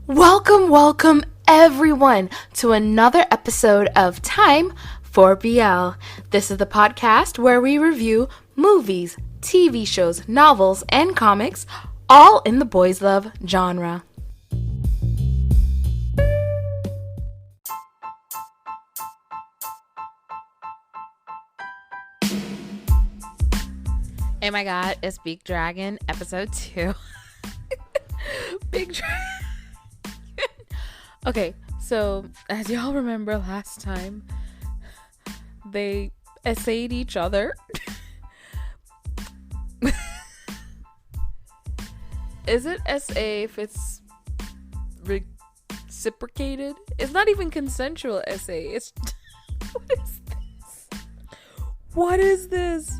Welcome everyone to another episode of Time for BL. This is the podcast where we review movies, TV shows, novels, and comics, all in the boys love genre. Oh my god, it's Big Dragon episode 2. Big Dragon. Okay, so as y'all remember last time, they essayed each other. Is it SA if it's reciprocated? It's not even consensual SA. It's what is this?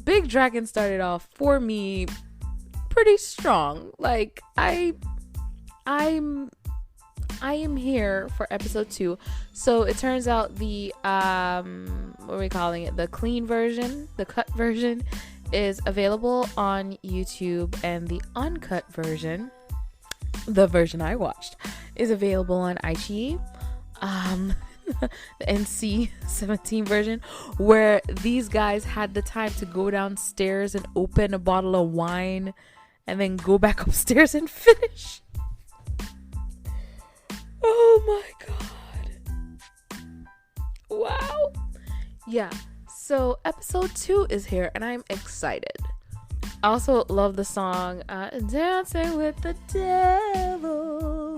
Big Dragon started off for me pretty strong. Like I am here for episode 2. So it turns out the what are we calling it? The clean version, the cut version is available on YouTube, and the uncut version, the version I watched, is available on iQIYI. The NC-17 version, where these guys had the time to go downstairs and open a bottle of wine and then go back upstairs and finish. Oh my god. Wow. Yeah. So episode 2 is here and I'm excited. I also love the song Dancing with the Devil.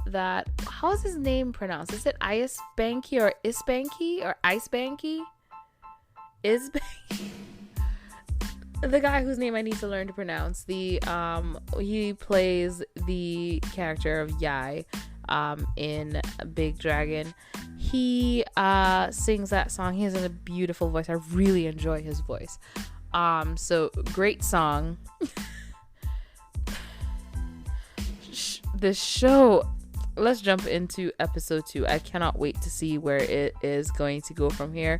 That, how is his name pronounced? Is it Ice Banky or Isbanky or Ice Banky? Isbanky? The guy whose name I need to learn to pronounce. He plays the character of Yai in Big Dragon. He sings that song. He has a beautiful voice. I really enjoy his voice. So great song. This show, let's jump into episode 2. I cannot wait to see where it is going to go from here.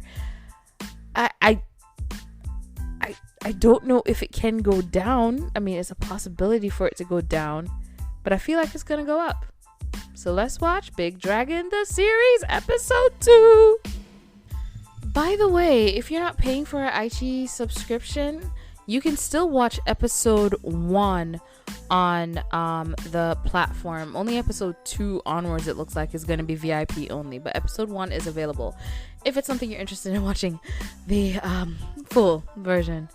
I don't know if it can go down. I mean, it's a possibility for it to go down, but I feel like it's gonna go up. So let's watch Big Dragon the series episode 2. By the way, if you're not paying for an iQIYI subscription, you can still watch episode 1 on the platform. Only episode 2 onwards, it looks like, is going to be VIP only, but episode 1 is available if it's something you're interested in watching the full version.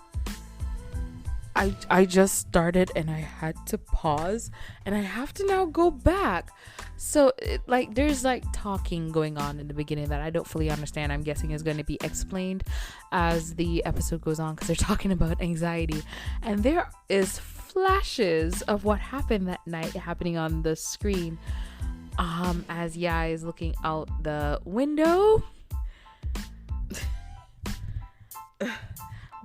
I just started and I had to pause and I have to now go back. So there's talking going on in the beginning that I don't fully understand. I'm guessing is going to be explained as the episode goes on, because they're talking about anxiety, and there is flashes of what happened that night happening on the screen as Yai is looking out the window.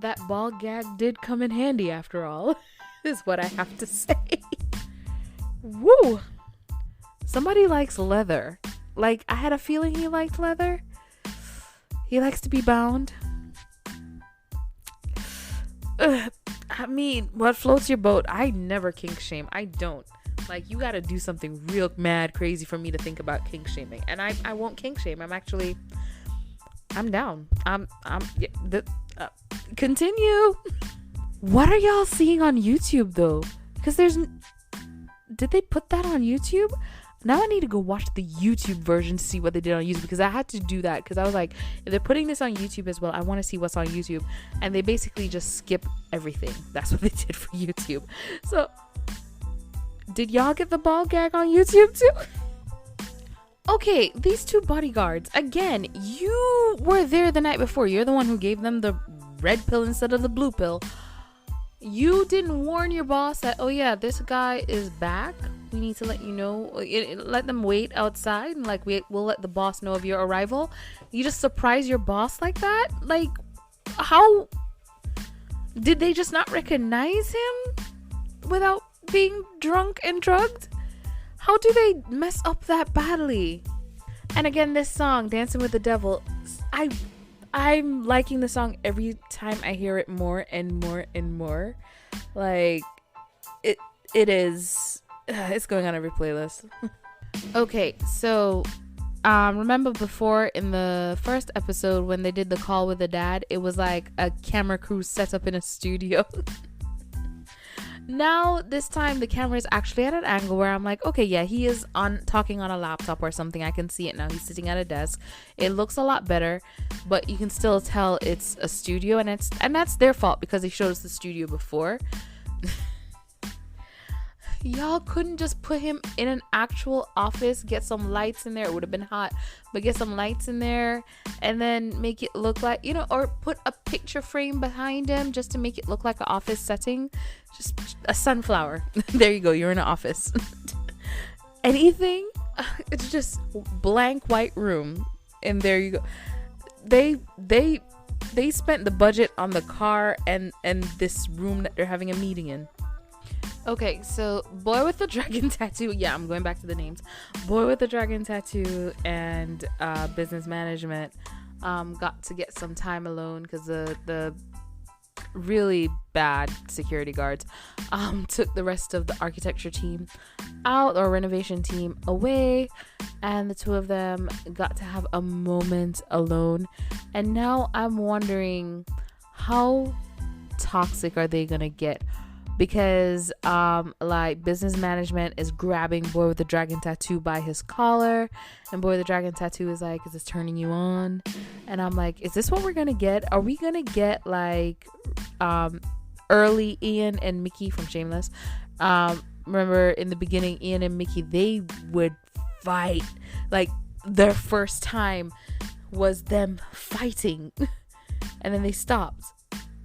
That ball gag did come in handy after all, is what I have to say. Woo! Somebody likes leather. I had a feeling he liked leather. He likes to be bound. I mean, what floats your boat? I never kink shame. I don't. You gotta do something real mad crazy for me to think about kink shaming. And I won't kink shame. I'm down. Continue. What are y'all seeing on YouTube though? Because did they put that on YouTube? Now I need to go watch the YouTube version to see what they did on YouTube, because I had to do that, because I was like, if they're putting this on YouTube as well, I want to see what's on YouTube. And they basically just skip everything. That's what they did for YouTube. So did y'all get the ball gag on YouTube too? Okay, these two bodyguards, again, you were there the night before. You're the one who gave them the red pill instead of the blue pill. You didn't warn your boss that, oh yeah, this guy is back. We need to let you know. Let them wait outside, and we'll let the boss know of your arrival. You just surprise your boss like that? How did they just not recognize him without being drunk and drugged? How do they mess up that badly? And again, this song, Dancing with the Devil, I'm liking the song every time I hear it more and more and more. it is, it's going on every playlist. Okay, so remember before in the first episode when they did the call with the dad, it was like a camera crew set up in a studio. Now this time the camera is actually at an angle where I'm like, okay, yeah, he is talking on a laptop or something. I can see it now. He's sitting at a desk. It looks a lot better, but you can still tell it's a studio, and that's their fault because they showed us the studio before. Y'all couldn't just put him in an actual office, get some lights in there. It would have been hot, but get some lights in there and then make it look like, or put a picture frame behind him just to make it look like an office setting. Just a sunflower. There you go. You're in an office. Anything. It's just blank white room. And there you go. They spent the budget on the car and this room that they're having a meeting in. Okay, so boy with the dragon tattoo. Yeah, I'm going back to the names. Boy with the dragon tattoo and business management got to get some time alone because the really bad security guards took the rest of the architecture team out, or renovation team away, and the two of them got to have a moment alone. And now I'm wondering, how toxic are they gonna get? Because like business management is grabbing boy with the dragon tattoo by his collar, and boy with the dragon tattoo is like, is this turning you on? And I'm like, is this what we're gonna get? Are we gonna get like early Ian and Mickey from Shameless? Remember in the beginning, Ian and Mickey, they would fight. Like their first time was them fighting and then they stopped.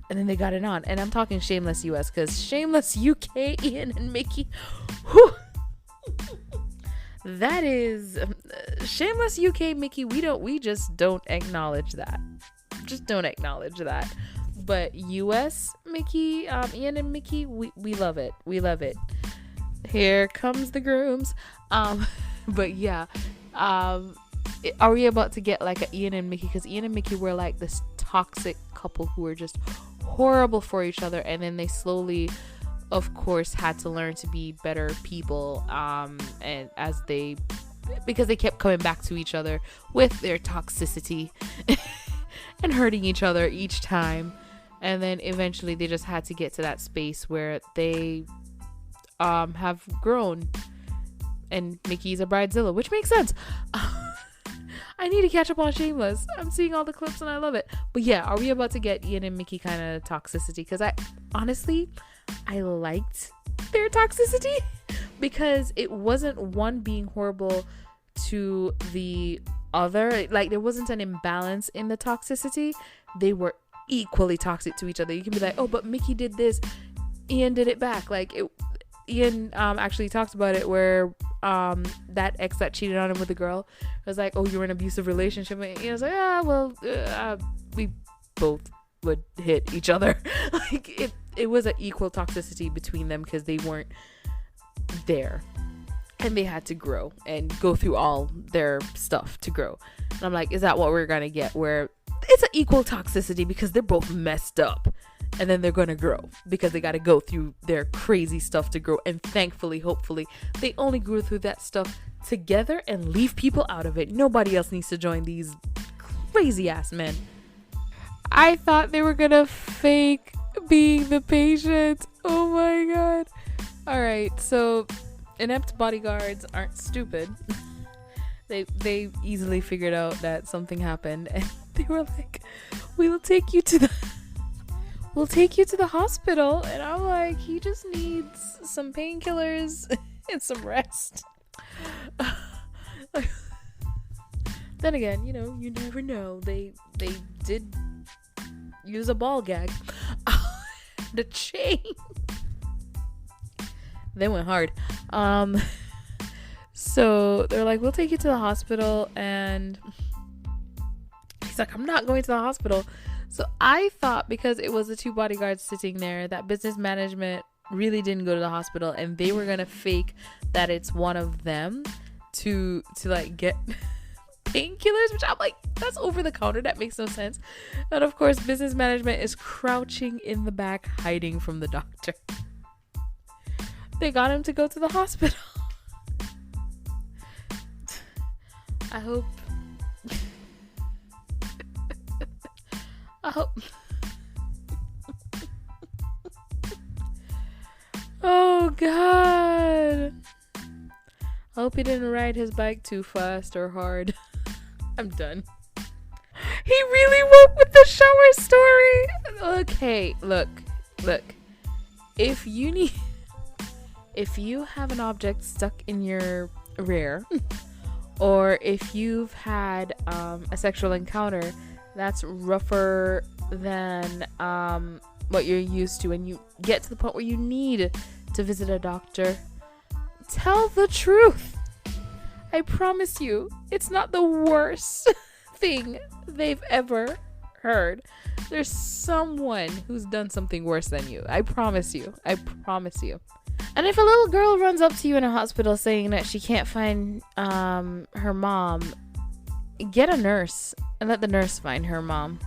And then they got it on. And I'm talking Shameless US, because Shameless UK, Ian and Mickey, whew, that is Shameless UK Mickey. We just don't acknowledge that. Just don't acknowledge that. But US Mickey, Ian and Mickey, we love it. We love it. Here comes the grooms. But yeah, are we about to get like a Ian and Mickey? Because Ian and Mickey were like this toxic couple who were just horrible for each other, and then they slowly, of course, had to learn to be better people, and because they kept coming back to each other with their toxicity and hurting each other each time, and then eventually they just had to get to that space where they have grown, and Mickey's a bridezilla, which makes sense. I need to catch up on Shameless. I'm seeing all the clips and I love it. But yeah, are we about to get Ian and Mickey kind of toxicity? Because I liked their toxicity because it wasn't one being horrible to the other. Like there wasn't an imbalance in the toxicity. They were equally toxic to each other. You can be like, oh, but Mickey did this, Ian did it back. Like Ian actually talked about it where that ex that cheated on him with the girl was like, oh, you're in an abusive relationship, and he was like, we both would hit each other. Like it was an equal toxicity between them because they weren't there and they had to grow and go through all their stuff to grow. And I'm like, is that what we're gonna get, where it's an equal toxicity because they're both messed up and then they're gonna grow because they got to go through their crazy stuff to grow? And thankfully, hopefully, they only grew through that stuff together and leave people out of it. Nobody else needs to join these crazy ass men. I thought they were gonna fake being the patient. Oh my god. All right, so inept bodyguards aren't stupid. They easily figured out that something happened, and they were like, we'll take you to the hospital. And I'm like, he just needs some painkillers and some rest. Then again, you never know. They did use a ball gag. The chain. They went hard. So they're like, we'll take you to the hospital, and he's like, I'm not going to the hospital. So I thought, because it was the two bodyguards sitting there, that business management really didn't go to the hospital, and they were gonna fake that it's one of them to like get painkillers, which I'm like, that's over the counter. That makes no sense. And of course, business management is crouching in the back, hiding from the doctor. They got him to go to the hospital. I hope. Oh God. I hope he didn't ride his bike too fast or hard. I'm done. He really went with the shower story. Okay, look. If you have an object stuck in your rear, or if you've had a sexual encounter that's rougher than what you're used to, and you get to the point where you need to visit a doctor, tell the truth. I promise you, it's not the worst thing they've ever heard. There's someone who's done something worse than you. I promise you. And if a little girl runs up to you in a hospital saying that she can't find her mom, get a nurse and let the nurse find her mom.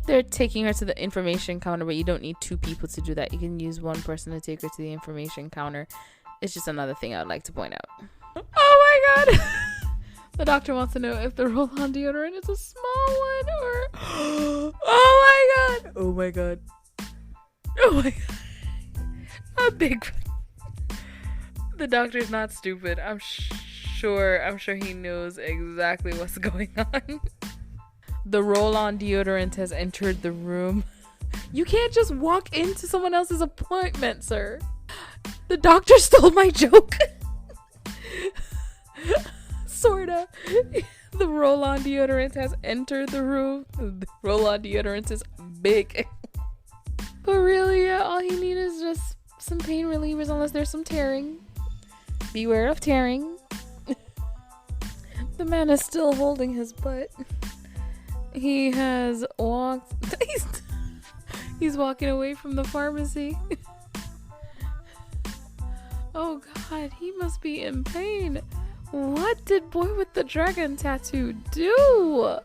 They're taking her to the information counter, but you don't need two people to do that. You can use one person to take her to the information counter. It's just another thing I would like to point out. Oh my God. The doctor wants to know if the roll-on deodorant is a small one or... Oh my God. A big... The doctor's not stupid. I'm sure he knows exactly what's going on. The roll-on deodorant has entered the room. You can't just walk into someone else's appointment, sir. The doctor stole my joke. Sorta. The roll-on deodorant has entered the room. The roll-on deodorant is big. But really, yeah, all he needs is just some pain relievers unless there's some tearing. Beware of tearing. The man is still holding his butt. He has walked... He's walking away from the pharmacy. Oh God, he must be in pain. What did boy with the dragon tattoo do?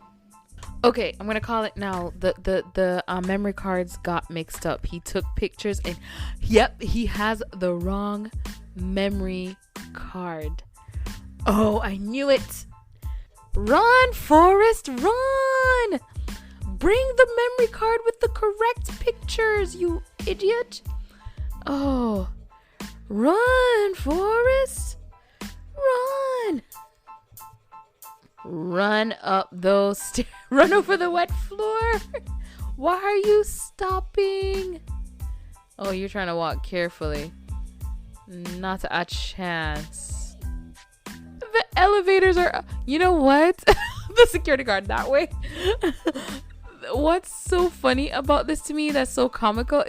Okay, I'm gonna call it now. The memory cards got mixed up. He took pictures and yep, he has the wrong memory card. Oh, I knew it. Run, Forrest, run! Bring the memory card with the correct pictures, you idiot. Oh, run, Forrest. Run. Run up those stairs. Run over the wet floor. Why are you stopping? Oh, you're trying to walk carefully. Not a chance. The elevators are... You know what? The security guard that way. What's so funny about this to me that's so comical?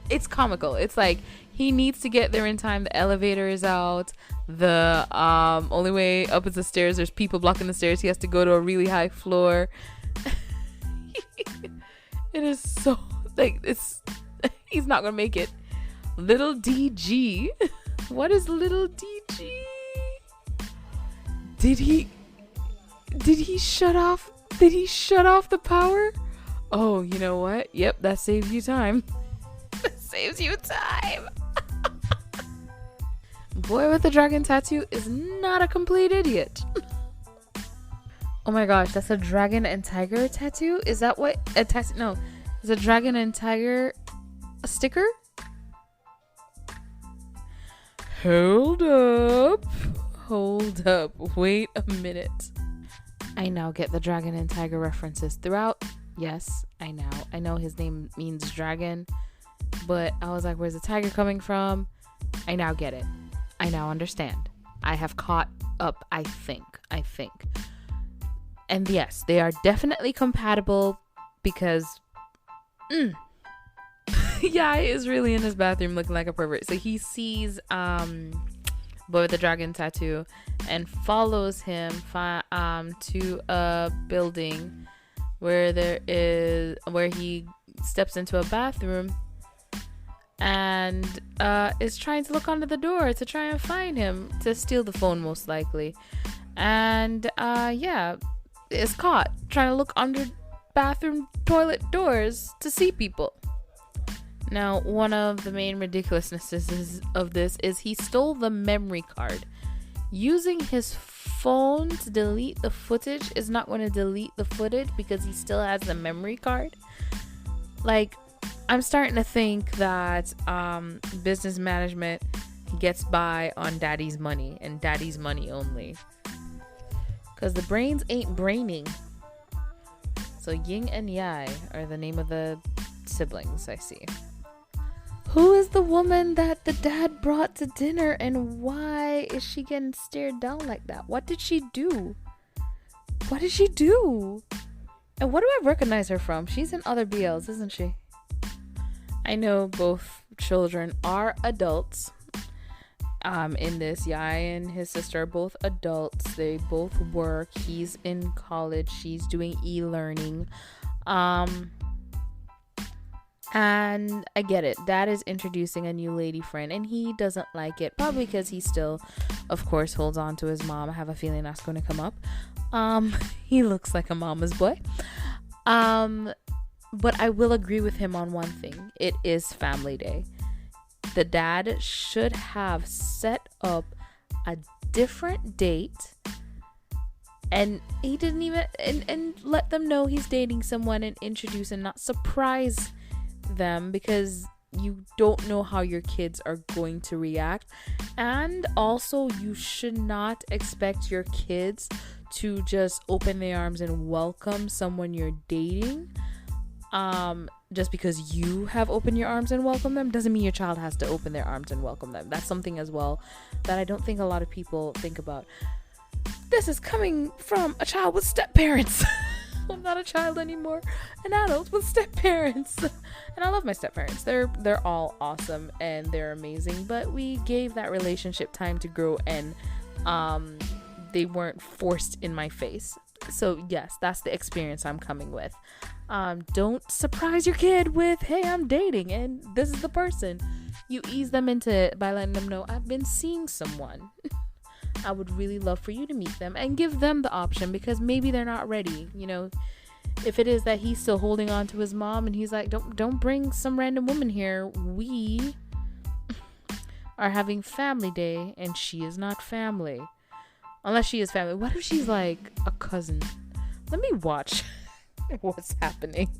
It's comical. It's like he needs to get there in time. The elevator is out. The only way up is the stairs. There's people blocking the stairs. He has to go to a really high floor. It is so like it's... He's not gonna make it. Little DG. What is little DG? Did he shut off? Did he shut off the power? Oh, you know what? Yep, that saves you time. That saves you time. Boy with the dragon tattoo is not a complete idiot. Oh my gosh, that's a dragon and tiger tattoo? Is that what a tattoo? No, is a dragon and tiger a sticker? Hold up. Wait a minute. I now get the dragon and tiger references throughout. Yes, I know his name means dragon, but I was like, where's the tiger coming from? I now get it. I now understand. I have caught up, I think. And yes, they are definitely compatible because Yai is really in his bathroom looking like a pervert. So he sees boy with the dragon tattoo and follows him to a building where he steps into a bathroom and is trying to look under the door to try and find him to steal the phone, most likely. And is caught trying to look under bathroom toilet doors to see people. Now, one of the main ridiculousnesses of this is he stole the memory card. Using his phone to delete the footage is not going to delete the footage because he still has the memory card. Like, I'm starting to think that business management gets by on daddy's money and daddy's money only. Because the brains ain't braining. So Ying and Yai are the name of the siblings, I see. Who is the woman that the dad brought to dinner, and why is she getting stared down like that? What did she do? What did she do? And what do I recognize her from? She's in other BLs, isn't she? I know both children are adults. In this, Yai and his sister are both adults. They both work. He's in college. She's doing e-learning. And I get it. Dad is introducing a new lady friend and he doesn't like it. Probably because he still, of course, holds on to his mom. I have a feeling that's going to come up. He looks like a mama's boy. But I will agree with him on one thing. It is family day. The dad should have set up a different date, and he didn't even and let them know he's dating someone and introduce and not surprise them, because you don't know how your kids are going to react. And also, you should not expect your kids to just open their arms and welcome someone you're dating. Just because you have opened your arms and welcomed them doesn't mean your child has to open their arms and welcome them. That's something as well that I don't think a lot of people think about. This is coming from a child with step parents. I'm not a child anymore, an adult with step parents. And I love my step parents. They're all awesome and they're amazing, but we gave that relationship time to grow, and they weren't forced in my face. So yes, that's the experience I'm coming with. Don't surprise your kid with, hey, I'm dating and this is the person. You ease them into it by letting them know, I've been seeing someone. I would really love for you to meet them, and give them the option, because maybe they're not ready. You know, if it is that he's still holding on to his mom and he's like, don't bring some random woman here. We are having family day and she is not family. Unless she is family. What if she's like a cousin? Let me watch what's happening.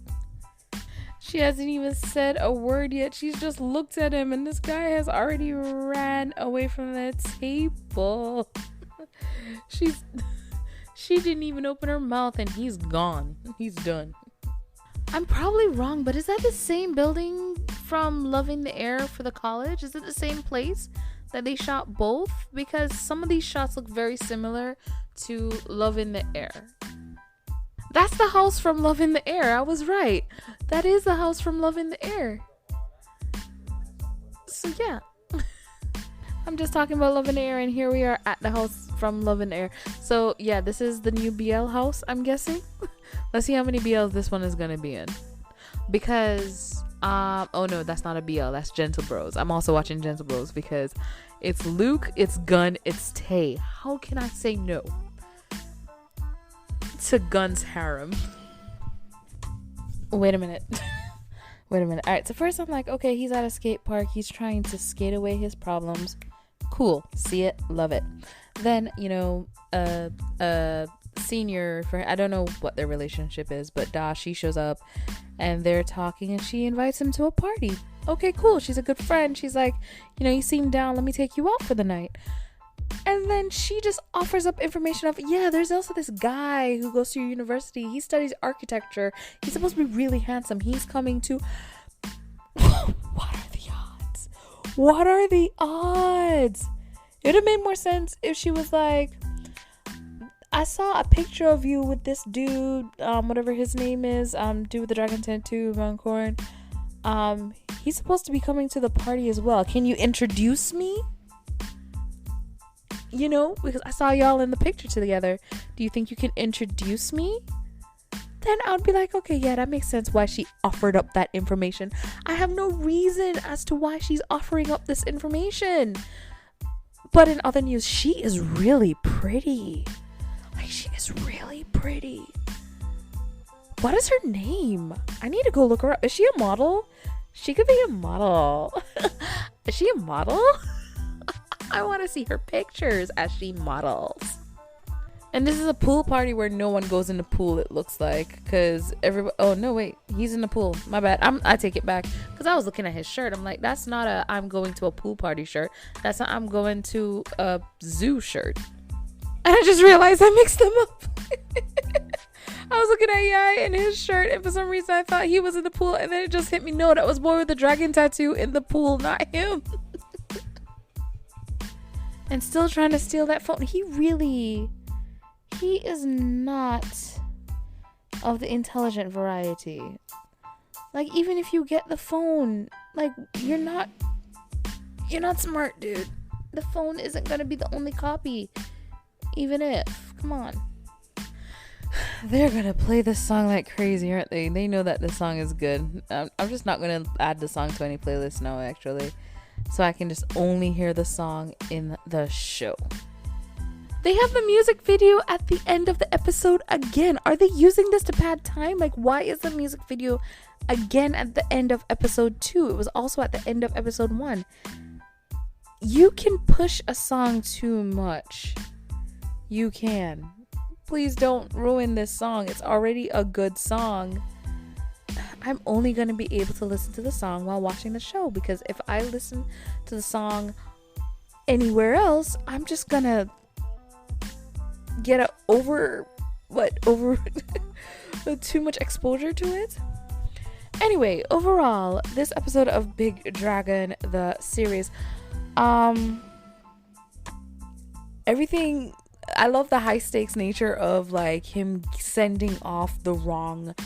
She hasn't even said a word yet. She's just looked at him and this guy has already ran away from the table. She didn't even open her mouth and he's gone. He's done. I'm probably wrong, but is that the same building from Love in the Air for the college? Is it the same place that they shot both? Because some of these shots look very similar to Love in the Air. That's the house from Love in the Air. I was right. That is the house from Love in the Air. So yeah. I'm just talking about Love in the Air, and here we are at the house from Love in the Air. So yeah, this is the new BL house, I'm guessing. Let's see how many BLs this one is going to be in. Because, oh no, that's not a BL. That's Gentle Bros. I'm also watching Gentle Bros because it's Luke, it's Gun, it's Tay. How can I say no to Gun's harem? Wait a minute. Alright, so first I'm like, okay, he's at a skate park. He's trying to skate away his problems. Cool. See it. Love it. Then, you know, senior friend, I don't know what their relationship is, but she shows up and they're talking and she invites him to a party. Okay, cool. She's a good friend. She's like, you know, you seem down. Let me take you out for the night. And then she just offers up information of, yeah, there's also this guy who goes to your university. He studies architecture. He's supposed to be really handsome. He's coming to... What are the odds? What are the odds? It would have made more sense if she was like, I saw a picture of you with this dude, whatever his name is, dude with the dragon tattoo, Van Corn. He's supposed to be coming to the party as well. Can you introduce me? You know, because I saw y'all in the picture together. Do you think you can introduce me? Then I would be like, okay, yeah, that makes sense why she offered up that information. I have no reason as to why she's offering up this information. But in other news, she is really pretty. Like, she is really pretty. What is her name? I need to go look her up. Is she a model? She could be a model. Is she a model? I want to see her pictures as she models. And this is a pool party where no one goes in the pool, it looks like, because everybody. Oh no, wait, he's in the pool. My bad. I take it back, because I was looking at his shirt. I'm like, that's not a I'm going to a pool party shirt. That's not I'm going to a zoo shirt. And I just realized I mixed them up. I was looking at Yai and his shirt, and for some reason I thought he was in the pool, and then it just hit me. No, that was boy with the dragon tattoo in the pool, not him. And still trying to steal that phone. He is not of the intelligent variety. Like, even if you get the phone, like, you're not smart, dude. The phone isn't going to be the only copy. Even if, come on. They're going to play this song like crazy, aren't they? They know that this song is good. I'm just not going to add the song to any playlist now, actually. So I can just only hear the song in the show. They have the music video at the end of the episode again. Are they using this to pad time? Like, why is the music video again at the end of episode 2? It was also at the end of episode 1. You can push a song too much. You can. Please don't ruin this song. It's already a good song. I'm only going to be able to listen to the song while watching the show, because if I listen to the song anywhere else, I'm just going to get over too much exposure to it. Anyway, overall, this episode of Big Dragon, the series, everything, I love the high stakes nature of like him sending off the wrong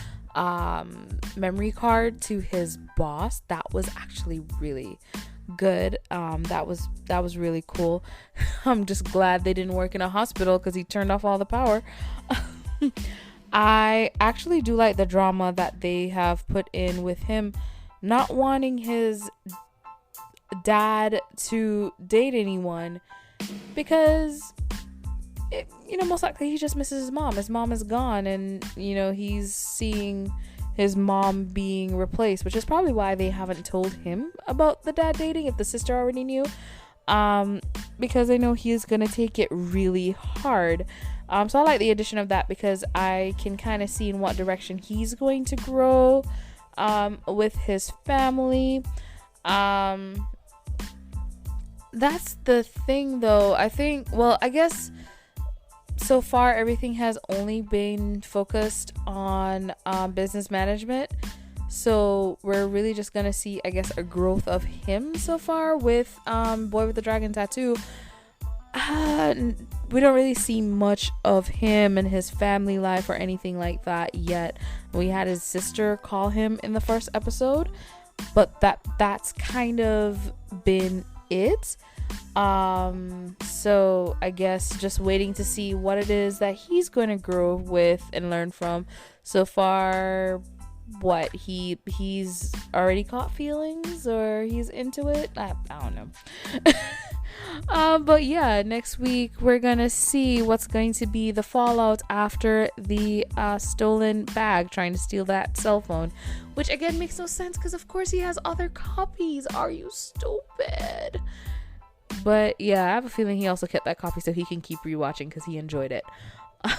memory card to his boss. That was actually really good. That was really cool. I'm just glad they didn't work in a hospital, because he turned off all the power. I actually do like the drama that they have put in with him not wanting his dad to date anyone, because most likely he just misses his mom. His mom is gone, and he's seeing his mom being replaced, which is probably why they haven't told him about the dad dating, if the sister already knew, because they know he is gonna take it really hard. So I like the addition of that, because I can kind of see in what direction he's going to grow with his family. That's the thing, though. I guess so far everything has only been focused on business management, so we're really just gonna see, I guess, a growth of him so far with boy with the dragon tattoo. We don't really see much of him and his family life or anything like that yet. We had his sister call him in the first episode, but that's kind of been it. So I guess just waiting to see what it is that he's going to grow with and learn from. So far, he's already caught feelings, or he's into it. I don't know. But yeah, next week we're gonna see what's going to be the fallout after the stolen bag, trying to steal that cell phone, which again makes no sense, because of course he has other copies. Are you stupid? But yeah, I have a feeling he also kept that copy so he can keep rewatching, because he enjoyed it. I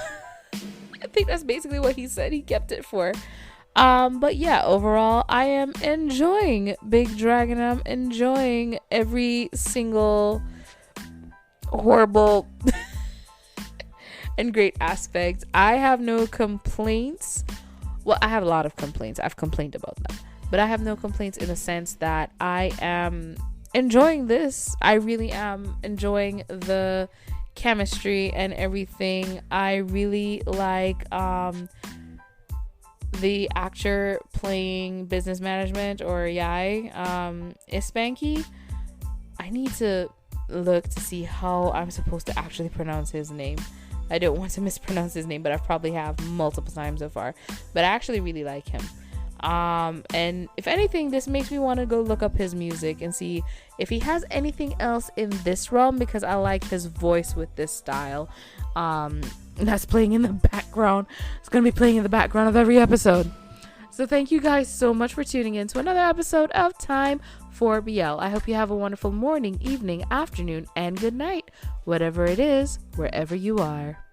think that's basically what he said he kept it for. But yeah, overall, I am enjoying Big Dragon. I'm enjoying every single horrible and great aspect. I have no complaints. Well, I have a lot of complaints. I've complained about them, but I have no complaints in the sense that I am enjoying this. I really am enjoying the chemistry and everything. I really like the actor playing business management, or Yai, Ispanky. I need to look to see how I'm supposed to actually pronounce his name. I don't want to mispronounce his name, but I probably have multiple times so far. But I actually really like him. And if anything, this makes me want to go look up his music and see if he has anything else in this realm, because I like his voice with this style. That's playing in the background. It's going to be playing in the background of every episode. So thank you guys so much for tuning in to another episode of Time for BL. I hope you have a wonderful morning, evening, afternoon, and good night, whatever it is, wherever you are.